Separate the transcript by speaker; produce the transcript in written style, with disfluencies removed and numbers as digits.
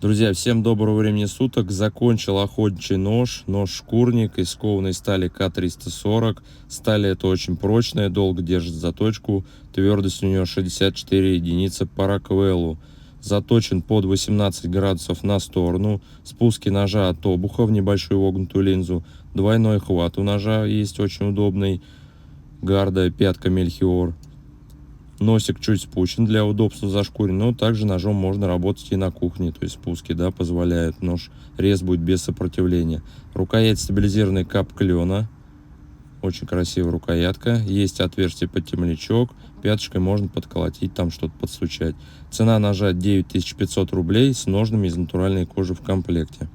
Speaker 1: Друзья, всем доброго времени суток. Закончил охотничий нож. Нож-шкурник из кованой стали К340. Сталь эта очень прочная, долго держит заточку. Твердость у нее 64 единицы по Роквеллу. Заточен под 18 градусов на сторону. Спуски ножа от обуха в небольшую вогнутую линзу. Двойной хват у ножа есть очень удобный. Гарда, пятка Мельхиор. Носик чуть спущен для удобства зашкурен, но также ножом можно работать и на кухне, то есть спуски, да, позволяют. Нож рез будет без сопротивления. Рукоять стабилизированный кап клена. Очень красивая рукоятка. Есть отверстие под темлячок. Пяточкой можно подколотить, там что-то подстучать. Цена ножа 9500 рублей с ножными из натуральной кожи в комплекте.